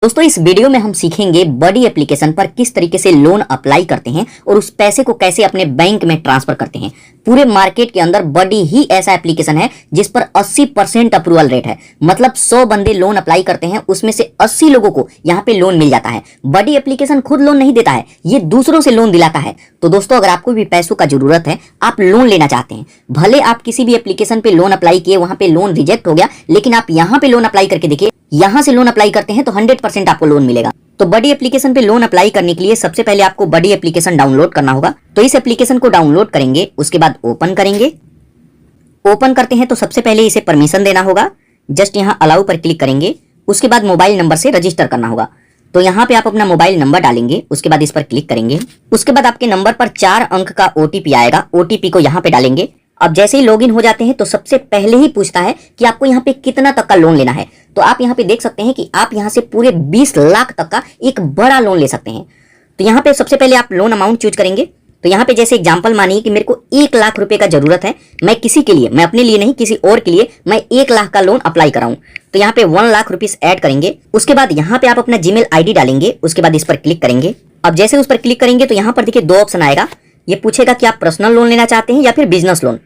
दोस्तों इस वीडियो में हम सीखेंगे बडी एप्लीकेशन पर किस तरीके से लोन अप्लाई करते हैं और उस पैसे को कैसे अपने बैंक में ट्रांसफर करते हैं। पूरे मार्केट के अंदर बडी ही ऐसा एप्लीकेशन है जिस पर 80% अप्रूवल रेट है। मतलब 100 बंदे लोन अप्लाई करते हैं, उसमें से 80 लोगों को यहाँ पे लोन मिल जाता है। बडी एप्लीकेशन खुद लोन नहीं देता है, ये दूसरों से लोन दिलाता है। तो दोस्तों अगर आपको भी पैसों का जरूरत है, आप लोन लेना चाहते हैं, भले आप किसी भी एप्लीकेशन पे लोन अप्लाई किए, वहां पे लोन रिजेक्ट हो गया, लेकिन आप यहाँ पे लोन अप्लाई करके देखिए, यहाँ से लोन अप्लाई करते हैं तो 100% आपको लोन मिलेगा। तो बडी एप्लीकेशन पे लोन अप्लाई करने के लिए सबसे पहले आपको बडी एप्लीकेशन डाउनलोड करना होगा। तो इस एप्लीकेशन को डाउनलोड करेंगे, उसके बाद ओपन करेंगे। ओपन करते हैं तो सबसे पहले इसे परमिशन देना होगा। जस्ट यहाँ अलाउ पर क्लिक करेंगे, उसके बाद मोबाइल नंबर से रजिस्टर करना होगा। तो यहाँ पे आप अपना मोबाइल नंबर डालेंगे, उसके बाद इस पर क्लिक करेंगे। उसके बाद आपके नंबर पर 4 अंक का ओटीपी आएगा, ओटीपी को यहाँ पे डालेंगे। अब जैसे ही लॉगिन हो जाते हैं तो सबसे पहले ही पूछता है कि आपको यहाँ पे कितना तक का लोन लेना है। तो आप यहाँ पे देख सकते हैं कि आप यहाँ से पूरे 20 लाख तक का एक बड़ा लोन ले सकते हैं। तो यहाँ पे सबसे पहले आप लोन अमाउंट चूज करेंगे। तो यहाँ पे जैसे एग्जांपल मानिए कि मेरे को 1 लाख रुपए का जरूरत है, मैं किसी के लिए, मैं अपने लिए नहीं किसी और के लिए मैं 1 लाख का लोन अप्लाई कराऊं। तो यहाँ पे 1 लाख रुपीज ऐड करेंगे। उसके बाद यहाँ पे आप अपना जीमेल आईडी डालेंगे, उसके बाद इस पर क्लिक करेंगे। अब जैसे उस पर क्लिक करेंगे तो यहाँ पर देखिए 2 ऑप्शन आएगा। ये पूछेगा कि आप पर्सनल लोन लेना चाहते हैं या फिर बिजनेस लोन।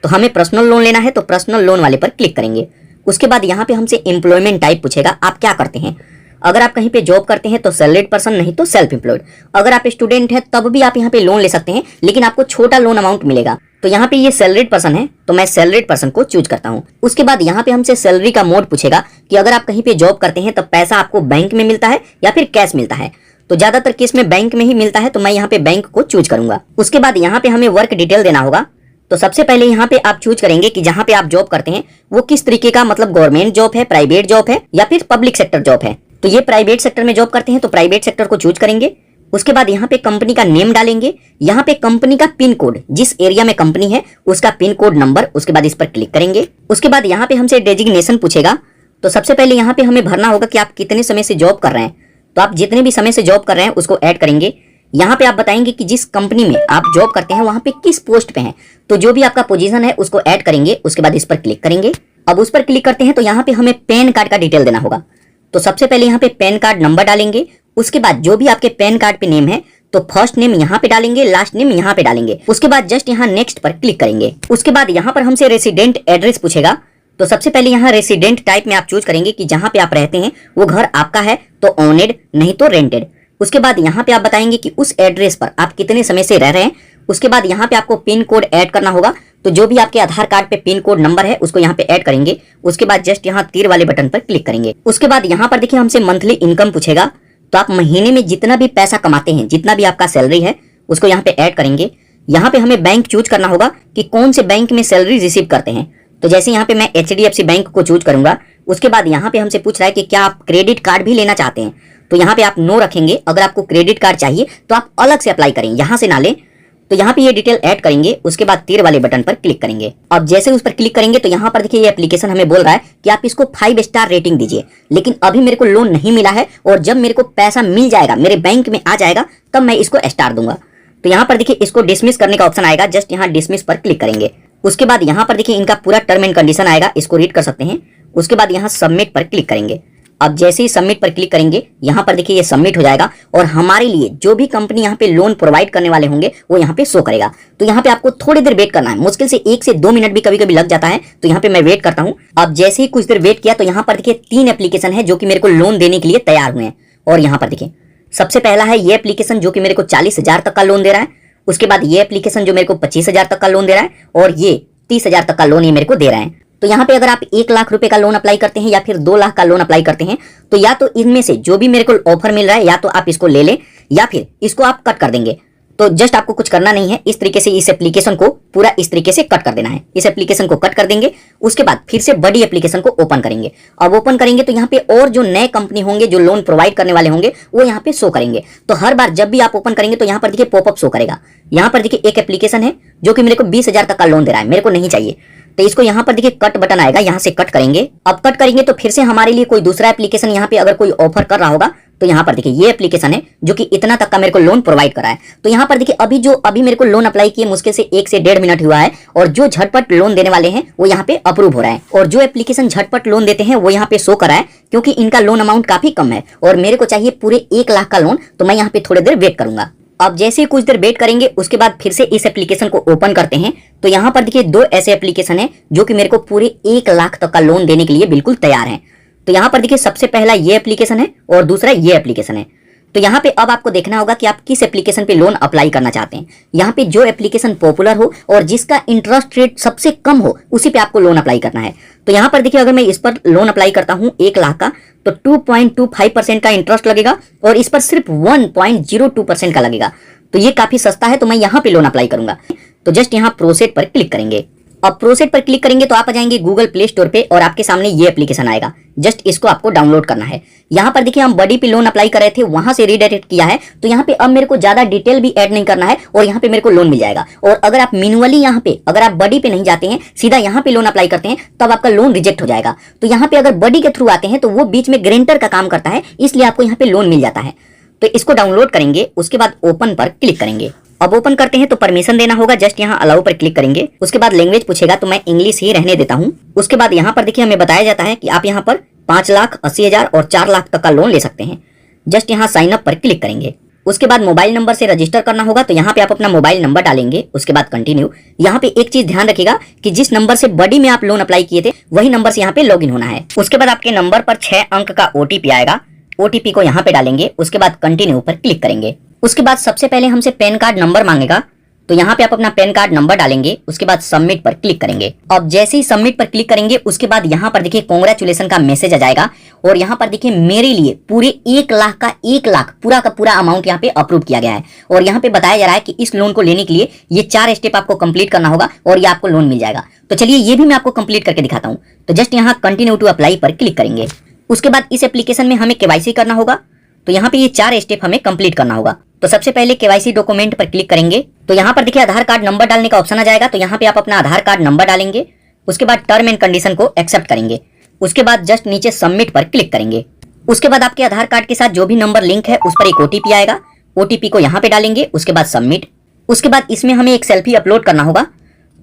तो हमें पर्सनल लोन लेना है, तो पर्सनल लोन वाले पर क्लिक करेंगे। उसके बाद यहाँ पे हमसे एम्प्लॉयमेंट टाइप पूछेगा, आप क्या करते हैं। अगर आप कहीं पे जॉब करते हैं तो सैलरीड पर्सन, नहीं तो सेल्फ एम्प्लॉयड। अगर आप स्टूडेंट हैं तब भी आप यहाँ पे लोन ले सकते हैं, लेकिन आपको छोटा लोन अमाउंट मिलेगा। तो यहाँ पे ये सैलरीड पर्सन है, तो मैं सैलरीड पर्सन को चूज करता हूँ। उसके बाद यहाँ पे हमसे सैलरी का मोड पूछेगा कि अगर आप कहीं पे जॉब करते हैं तब पैसा आपको बैंक में मिलता है या फिर कैश मिलता है। तो ज्यादातर केस में बैंक में ही मिलता है, तो मैं यहाँ पे बैंक को चूज करूंगा। उसके बाद यहाँ पे हमें वर्क डिटेल देना होगा। तो सबसे पहले यहाँ पे आप चूज करेंगे कि जहाँ पे आप जॉब करते हैं वो किस तरीके का, मतलब गवर्नमेंट जॉब है, प्राइवेट जॉब है या फिर पब्लिक सेक्टर जॉब है। तो ये प्राइवेट सेक्टर में जॉब करते हैं तो प्राइवेट सेक्टर को चूज करेंगे। उसके बाद यहाँ पे कंपनी का नेम डालेंगे, यहाँ पे कंपनी का पिन कोड, जिस एरिया में कंपनी है उसका पिन कोड नंबर, उसके बाद इस पर क्लिक करेंगे। उसके बाद यहाँ पे हमसे डेजिग्नेशन पूछेगा। तो सबसे पहले यहाँ पे हमें भरना होगा कि आप कितने समय से जॉब कर रहे हैं। तो आप जितने भी समय से जॉब कर रहे हैं उसको ऐड करेंगे। यहाँ पे आप बताएंगे कि जिस कंपनी में आप जॉब करते हैं वहां पे किस पोस्ट पे हैं। तो जो भी आपका पोजीशन है उसको ऐड करेंगे। उसके बाद इस पर क्लिक करेंगे। अब उस पर क्लिक करते हैं तो यहाँ पे हमें पैन कार्ड का डिटेल देना होगा। तो सबसे पहले यहाँ पे पैन कार्ड नंबर डालेंगे। उसके बाद जो भी आपके पैन कार्ड पे नेम है तो फर्स्ट नेम यहाँ पे डालेंगे, लास्ट नेम यहाँ पे डालेंगे। उसके बाद जस्ट यहाँ नेक्स्ट पर क्लिक करेंगे। उसके बाद यहाँ पर हमसे रेसिडेंट एड्रेस पूछेगा। तो सबसे पहले यहाँ रेसिडेंट टाइप में आप चूज करेंगे कि जहां पे आप रहते हैं वो घर आपका है तो ओनेड, नहीं तो रेंटेड। उसके बाद यहाँ पे आप बताएंगे कि उस एड्रेस पर आप कितने समय से रह रहे हैं। उसके बाद यहाँ पे आपको पिन कोड ऐड करना होगा। तो जो भी आपके आधार कार्ड पे पिन कोड नंबर है उसको यहाँ पे ऐड करेंगे। उसके बाद जस्ट यहाँ तीर वाले बटन पर क्लिक करेंगे। उसके बाद यहाँ पर देखिए हमसे मंथली इनकम पूछेगा। तो आप महीने में जितना भी पैसा कमाते हैं, जितना भी आपका सैलरी है उसको यहाँ पे ऐड करेंगे। यहाँ पे हमें बैंक चूज करना होगा कि कौन से बैंक में सैलरी रिसीव करते हैं। तो जैसे यहाँ पे मैं HDFC बैंक को चूज करूंगा। उसके बाद यहाँ पे हमसे पूछ रहा है कि क्या आप क्रेडिट कार्ड भी लेना चाहते हैं। तो यहाँ पे आप नो रखेंगे। अगर आपको क्रेडिट कार्ड चाहिए तो आप अलग से अप्लाई करें, यहाँ से ना लें। तो यहाँ पे ये डिटेल ऐड करेंगे। उसके बाद तीर वाले बटन पर क्लिक करेंगे। अब जैसे उस पर क्लिक करेंगे तो यहाँ पर देखिए ये एप्लीकेशन हमें बोल रहा है कि आप इसको 5 स्टार रेटिंग दीजिए। लेकिन अभी मेरे को लोन नहीं मिला है और जब मेरे को पैसा मिल जाएगा, मेरे बैंक में आ जाएगा, तब मैं इसको स्टार दूंगा। तो यहाँ पर देखिए इसको डिसमिस करने का ऑप्शन आएगा, जस्ट यहाँ डिसमिस पर क्लिक करेंगे। उसके बाद यहाँ पर देखिए इनका पूरा टर्म एंड कंडीशन आएगा, इसको रीड कर सकते हैं। उसके बाद यहाँ सबमिट पर क्लिक करेंगे। अब जैसे ही सबमिट पर क्लिक करेंगे यहाँ पर देखिए ये सबमिट हो जाएगा और हमारे लिए जो भी कंपनी यहाँ पे लोन प्रोवाइड करने वाले होंगे वो यहाँ पे शो करेगा। तो यहाँ पे आपको थोड़ी देर वेट करना है, मुश्किल से 1 से 2 मिनट भी कभी कभी लग जाता है। तो यहाँ पे मैं वेट करता हूँ। अब जैसे ही कुछ देर वेट किया तो यहाँ पर देखिए 3 एप्लीकेशन है जो कि मेरे को लोन देने के लिए तैयार हुए हैं। और यहाँ पर देखिए सबसे पहला है ये एप्लीकेशन जो कि मेरे को 40,000 तक का लोन दे रहा है। उसके बाद ये एप्लीकेशन जो मेरे को 25,000 तक का लोन दे रहा है और ये 30,000 तक का लोन ये मेरे को दे रहा है। तो यहाँ पे अगर आप 1 लाख रुपए का लोन अप्लाई करते हैं या फिर 2 लाख का लोन अप्लाई करते हैं तो या तो इनमें से जो भी मेरे को ऑफर मिल रहा है या तो आप इसको ले लें या फिर इसको आप कट कर देंगे। तो जस्ट आपको कुछ करना नहीं है, इस तरीके से इस एप्लीकेशन को पूरा इस तरीके से कट कर देना है। इस एप्लीकेशन को कट कर देंगे। उसके बाद फिर से बड़ी एप्लीकेशन को ओपन करेंगे। अब ओपन करेंगे तो यहाँ पे और जो नए कंपनी होंगे जो लोन प्रोवाइड करने वाले होंगे वो यहाँ पे शो करेंगे। तो हर बार जब भी आप ओपन करेंगे तो यहाँ पर देखिए पॉपअप शो करेगा। यहाँ पर देखिए एक एप्लीकेशन है जो कि मेरे को 20,000 तक का लोन दे रहा है, मेरे को नहीं चाहिए। तो इसको यहाँ पर देखिए कट बटन आएगा, यहाँ से कट करेंगे। अब कट करेंगे तो फिर से हमारे लिए कोई दूसरा एप्लीकेशन यहाँ पे अगर कोई ऑफर कर रहा होगा तो यहाँ पर देखिए ये एप्लीकेशन है जो कि इतना तक का मेरे को लोन प्रोवाइड करा है। तो यहाँ पर देखिए अभी मेरे को लोन अप्लाई किए मुश्किल से 1 से 1.5 मिनट हुआ है, और जो झटपट लोन देने वाले हैं वो यहाँ पे अप्रूव हो रहा है, और जो एप्लीकेशन झटपट लोन देते हैं वो यहाँ पे शो करा है, क्योंकि इनका लोन अमाउंट काफी कम है और मेरे को चाहिए पूरे 1 लाख का लोन। तो मैं यहाँ पे थोड़ी देर वेट करूंगा। अब जैसे ही कुछ देर वेट करेंगे उसके बाद फिर से इस एप्लीकेशन को ओपन करते हैं। तो यहाँ पर देखिए 2 ऐसे एप्लीकेशन हैं जो कि मेरे को पूरे 1 लाख तक का लोन देने के लिए बिल्कुल तैयार हैं। तो यहाँ पर देखिए सबसे पहला ये एप्लीकेशन है और दूसरा ये एप्लीकेशन है। तो यहाँ पे अब आपको देखना होगा कि आप किस एप्लीकेशन पे लोन अप्लाई करना चाहते हैं। यहाँ पे जो एप्लीकेशन पॉपुलर हो और जिसका इंटरेस्ट रेट सबसे कम हो उसी पे आपको लोन अप्लाई करना है। तो यहाँ पर देखिए अगर मैं इस पर लोन अप्लाई करता हूँ 1 लाख का, तो 2.25% का इंटरेस्ट लगेगा और इस पर सिर्फ 1.02% का लगेगा। तो ये काफी सस्ता है, तो मैं यहाँ पे लोन अप्लाई करूंगा। तो जस्ट यहाँ प्रोसीड पर क्लिक करेंगे। अब प्रोसीड पर क्लिक करेंगे तो आप आ जाएंगे गूगल प्ले स्टोर पे और आपके सामने ये एप्लीकेशन आएगा। जस्ट इसको आपको डाउनलोड करना है। यहाँ पर देखिए हम बडी पे लोन अप्लाई कर रहे थे, वहां से रीडायरेक्ट किया है। तो यहाँ पे अब मेरे को ज्यादा डिटेल भी ऐड नहीं करना है और यहाँ पे मेरे को लोन मिल जाएगा। और अगर आप मैन्युअली यहाँ पे अगर आप बडी पे नहीं जाते हैं, सीधा यहाँ पे लोन अप्लाई करते हैं, तब आपका लोन रिजेक्ट हो जाएगा। तो यहाँ पे अगर बडी के थ्रू आते हैं तो वो बीच में गारंटर का काम करता है, इसलिए आपको यहाँ पे लोन मिल जाता है। तो इसको डाउनलोड करेंगे, उसके बाद ओपन पर क्लिक करेंगे। अब ओपन करते हैं तो परमिशन देना होगा। जस्ट यहाँ अलाउ पर क्लिक करेंगे। उसके बाद लैंग्वेज पूछेगा, तो मैं इंग्लिश ही रहने देता हूँ। उसके बाद यहाँ पर देखिए हमें बताया जाता है कि आप यहाँ पर 5,80,000 और 4 लाख तक का लोन ले सकते हैं। जस्ट यहाँ साइन अप पर क्लिक करेंगे। उसके बाद मोबाइल नंबर से रजिस्टर करना होगा, तो यहाँ पे आप अपना मोबाइल नंबर डालेंगे। उसके बाद कंटिन्यू। यहाँ पे एक चीज ध्यान रखिएगा कि जिस नंबर से बडी में आप लोन अप्लाई किए थे वही नंबर से यहाँ पे लॉगिन होना है। उसके बाद आपके नंबर पर 6 अंक का OTP आएगा। OTP को यहाँ पे डालेंगे। उसके बाद कंटिन्यू पर क्लिक करेंगे। उसके बाद सबसे पहले हमसे पैन कार्ड नंबर मांगेगा, तो यहाँ पे आप अपना पैन कार्ड नंबर डालेंगे। उसके बाद सबमिट पर क्लिक करेंगे। अब जैसे ही सबमिट पर क्लिक करेंगे उसके बाद यहाँ पर देखिए कांग्रेचुलेशन का मैसेज आ जाएगा, और यहाँ पर देखिए मेरे लिए पूरे 1 लाख का 1 लाख पूरा का पूरा अमाउंट यहाँ पे अप्रूव किया गया है। और यहाँ पे बताया जा रहा है कि इस लोन को लेने के लिए ये 4 स्टेप आपको कंप्लीट करना होगा और ये आपको लोन मिल जाएगा। तो चलिए ये भी मैं आपको कंप्लीट करके दिखाता हूँ। तो जस्ट यहाँ कंटिन्यू टू अप्लाई पर क्लिक करेंगे। उसके बाद इस एप्लीकेशन में हमें KYC करना होगा। तो यहाँ पे ये 4 स्टेप हमें कंप्लीट करना होगा। तो सबसे पहले KYC डॉक्यूमेंट पर क्लिक करेंगे। तो यहाँ पर देखिए आधार कार्ड नंबर डालने का ऑप्शन आ जाएगा। तो यहाँ पे आप अपना आधार कार्ड नंबर डालेंगे। उसके बाद टर्म एंड कंडीशन को एक्सेप्ट करेंगे। उसके बाद जस्ट नीचे सबमिट पर क्लिक करेंगे। उसके बाद आपके आधार कार्ड के साथ जो भी नंबर लिंक है उस पर एक OTP आएगा। OTP को यहाँ पे डालेंगे। उसके बाद सबमिट। उसके बाद इसमें हमें एक सेल्फी अपलोड करना होगा।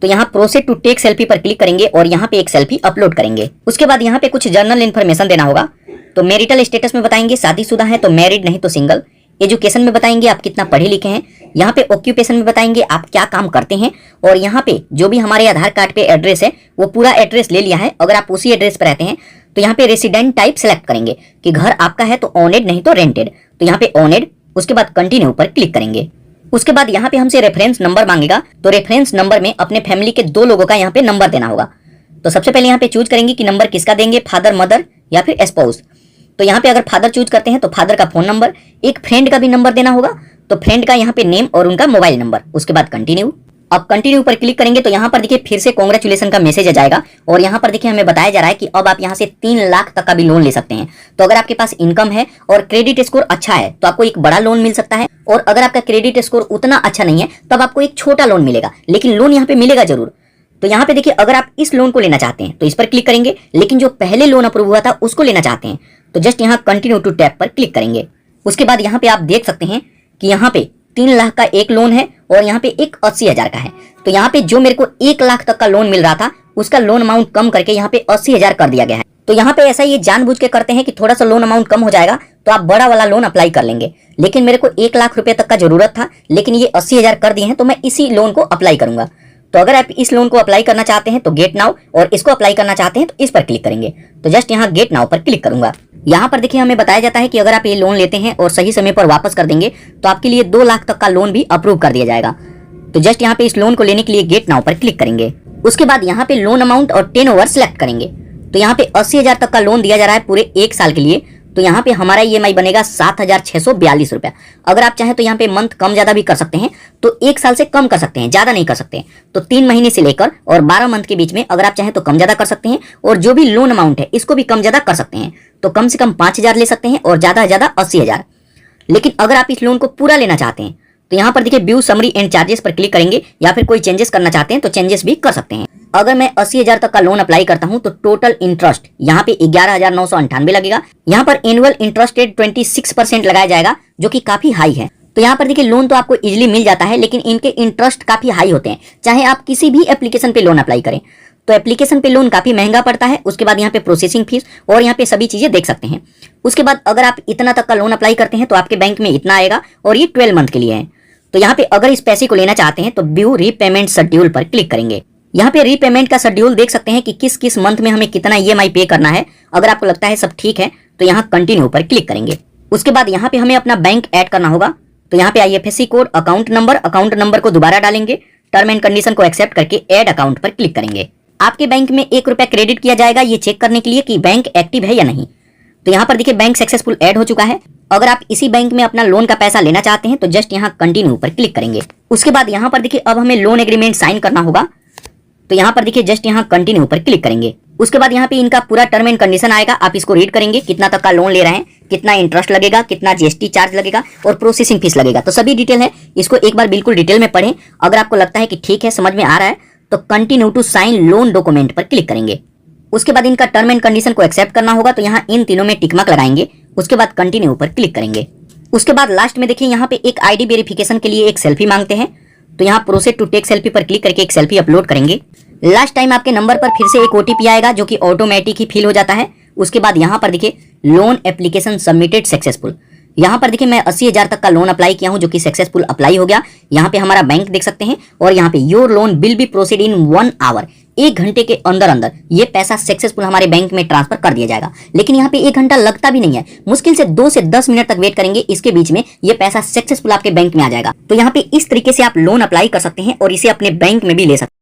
तो यहाँ प्रोसीड टू टेक सेल्फी पर क्लिक करेंगे और यहाँ पे एक सेल्फी अपलोड करेंगे। उसके बाद यहाँ पे कुछ जर्नल इन्फॉर्मेशन देना होगा। तो मैरिटल स्टेटस में बताएंगे शादीशुदा है तो मैरिड, नहीं तो सिंगल। एजुकेशन में बताएंगे आप कितना पढ़े लिखे हैं। यहाँ पे ऑक्यूपेशन में बताएंगे आप क्या काम करते हैं। और यहाँ पे जो भी हमारे आधार कार्ड पे एड्रेस है वो पूरा एड्रेस ले लिया है। अगर आप उसी एड्रेस पर रहते हैं तो यहाँ पे रेसिडेंट टाइप सेलेक्ट करेंगे कि घर आपका है तो ऑनेड, नहीं तो रेंटेड। तो यहाँ पे ऑनेड। उसके बाद कंटिन्यू पर क्लिक करेंगे। उसके बाद यहाँ पे हमसे रेफरेंस नंबर मांगेगा। तो रेफरेंस नंबर में अपने फैमिली के 2 लोगों का यहाँ पे नंबर देना होगा। तो सबसे पहले यहाँ पे चूज करेंगे कि नंबर किसका देंगे, फादर, मदर या फिर स्पाउस। तो यहाँ पे अगर फादर चूज करते हैं तो फादर का फोन नंबर, एक फ्रेंड का भी नंबर देना होगा। तो फ्रेंड का यहाँ पे नेम और उनका मोबाइल नंबर। उसके बाद कंटिन्यू। अब कंटिन्यू पर क्लिक करेंगे तो यहाँ पर देखिए फिर से कांग्रेचुलेशन का मैसेज आ जाएगा। और यहाँ पर देखिए हमें बताया जा रहा है कि अब आप यहाँ से 3 लाख तक का भी लोन ले सकते हैं। तो अगर आपके पास इनकम है और क्रेडिट स्कोर अच्छा है तो आपको एक बड़ा लोन मिल सकता है, और अगर आपका क्रेडिट स्कोर उतना अच्छा नहीं है तब आपको एक छोटा लोन मिलेगा, लेकिन लोन यहाँ पे मिलेगा जरूर। तो यहाँ पे देखिए अगर आप इस लोन को लेना चाहते हैं तो इस पर क्लिक करेंगे, लेकिन जो पहले लोन अप्रूव हुआ था उसको लेना चाहते हैं तो जस्ट यहाँ कंटिन्यू टू टैप पर क्लिक करेंगे। उसके बाद यहाँ पे आप देख सकते हैं कि यहाँ पे 3 लाख का एक लोन है और यहाँ पे एक 80,000 का है। तो यहाँ पे जो मेरे को 1 लाख तक का लोन मिल रहा था उसका लोन अमाउंट कम करके यहाँ पे 80,000 कर दिया गया है। तो यहाँ पे ऐसा ये जानबूझ के करते हैं कि थोड़ा सा लोन अमाउंट कम हो जाएगा तो आप बड़ा वाला लोन अप्लाई कर लेंगे। लेकिन मेरे को 1 लाख रुपए तक का जरूरत था, लेकिन ये 80,000 कर दिए हैं तो मैं इसी लोन को अप्लाई करूंगा। तो अगर आप इस लोन को अप्लाई करना चाहते हैं तो गेट नाउ, और इसको अप्लाई करना चाहते हैं तो इस पर क्लिक करेंगे। तो जस्ट यहाँ गेट नाउ पर क्लिक करूंगा। यहाँ पर देखिए हमें बताया जाता है कि अगर आप ये लोन लेते हैं और सही समय पर वापस कर देंगे तो आपके लिए 2 लाख तक का लोन भी अप्रूव कर दिया जाएगा। तो जस्ट यहाँ पे इस लोन को लेने के लिए गेट नाउ पर क्लिक करेंगे। उसके बाद यहाँ पे लोन अमाउंट और टेन ओवर सिलेक्ट करेंगे। तो यहाँ पे 80,000 तक का लोन दिया जा रहा है पूरे 1 साल के लिए। तो यहाँ पे हमारा EMI बनेगा 7,642 रुपया। अगर आप चाहें तो यहाँ पे मंथ कम ज्यादा भी कर सकते हैं, तो 1 साल से कम कर सकते हैं, ज्यादा नहीं कर सकते हैं। तो 3 महीने से लेकर और 12 मंथ के बीच में अगर आप चाहें तो कम ज्यादा कर सकते हैं, और जो भी लोन अमाउंट है इसको भी कम ज्यादा कर सकते हैं। तो कम से कम 5,000 ले सकते हैं और ज्यादा से ज्यादा 80,000। लेकिन अगर आप इस लोन को पूरा लेना चाहते हैं तो यहाँ पर देखिए व्यू समरी एंड चार्जेस पर क्लिक करेंगे, या फिर कोई चेंजेस करना चाहते हैं तो चेंजेस भी कर सकते हैं। अगर मैं 80,000 तक का लोन अप्लाई करता हूं तो टोटल इंटरेस्ट यहाँ पे 11,998 लगेगा। यहाँ पर एनुअल इंटरेस्ट रेट 26% लगाया जाएगा, जो कि काफी हाई है। तो यहाँ पर देखिए लोन तो आपको इजीली मिल जाता है, लेकिन इनके इंटरेस्ट काफी हाई होते हैं, चाहे आप किसी भी एप्लीकेशन पे लोन अप्लाई करें। तो एप्लीकेशन पे लोन काफी महंगा पड़ता है। उसके बाद यहाँ पे प्रोसेसिंग फीस और यहाँ पे सभी चीजें देख सकते हैं। उसके बाद अगर आप इतना तक का लोन अप्लाई करते हैं तो आपके बैंक में इतना आएगा, और ये 12 मंथ के लिए है। तो यहाँ पे अगर इस पैसे को लेना चाहते हैं तो व्यू रीपेमेंट शेड्यूल पर क्लिक करेंगे। यहाँ पे रीपेमेंट का शेड्यूल देख सकते हैं कि किस किस मंथ में हमें कितना ईएमआई पे करना है। अगर आपको लगता है सब ठीक है तो यहाँ कंटिन्यू पर क्लिक करेंगे। उसके बाद यहाँ पे हमें अपना बैंक ऐड करना होगा। तो यहाँ पे आईएफएससी कोड, अकाउंट नंबर को दोबारा डालेंगे, टर्म एंड कंडीशन को एक्सेप्ट करके ऐड अकाउंट पर क्लिक करेंगे। आपके बैंक में 1 रुपया क्रेडिट किया जाएगा, ये चेक करने के लिए कि बैंक एक्टिव है या नहीं। तो यहाँ पर देखिए बैंक सक्सेसफुल ऐड हो चुका है। अगर आप इसी बैंक में अपना लोन का पैसा लेना चाहते हैं तो जस्ट यहाँ कंटिन्यू पर क्लिक करेंगे। उसके बाद यहाँ पर देखिए अब हमें लोन एग्रीमेंट साइन करना होगा। तो यहाँ पर देखिए जस्ट यहाँ कंटिन्यू पर क्लिक करेंगे। उसके बाद यहाँ पे इनका पूरा टर्म एंड कंडीशन आएगा, आप इसको रीड करेंगे, कितना तक का लोन ले रहे हैं, कितना इंटरेस्ट लगेगा, कितना जीएसटी चार्ज लगेगा और प्रोसेसिंग फीस लगेगा। तो सभी डिटेल है, इसको एक बार बिल्कुल डिटेल में पढ़ें। अगर आपको लगता है कि ठीक है, समझ में आ रहा है, तो continue to sign loan document पर क्लिक करेंगे। उसके बाद इनका टर्म एंड कंडीशन को एक्सेप्ट करना होगा, तो यहाँ इन तीनों में टिक मार्क लगाएंगे। उसके बाद कंटिन्यू पर क्लिक करेंगे। उसके बाद लास्ट में देखिए यहाँ पे एक आईडी वेरिफिकेशन के लिए एक सेल्फी मांगते हैं। तो यहाँ प्रोसीड टू टेक सेल्फी पर क्लिक करके एक सेल्फी अपलोड करेंगे। लास्ट टाइम आपके नंबर पर फिर से एक ओटीपी आएगा, जो कि ऑटोमेटिक ही फिल हो जाता है। उसके बाद यहाँ पर देखिए लोन एप्लीकेशन सबमिटेड सक्सेसफुल। यहाँ पर देखिए मैं 80,000 तक का लोन अप्लाई किया हूँ, जो कि सक्सेसफुल अप्लाई हो गया। यहाँ पे हमारा बैंक देख सकते हैं, और यहाँ पे your loan will be proceed in 1 hour, 1 घंटे के अंदर अंदर ये पैसा सक्सेसफुल हमारे बैंक में ट्रांसफर कर दिया जाएगा। लेकिन यहाँ पे 1 घंटा लगता भी नहीं है, मुश्किल से 2 से 10 मिनट तक वेट करेंगे, इसके बीच में ये पैसा सक्सेसफुल आपके बैंक में आ जाएगा। तो यहाँ पे इस तरीके से आप लोन अप्लाई कर सकते हैं और इसे अपने बैंक में भी ले सकते हैं।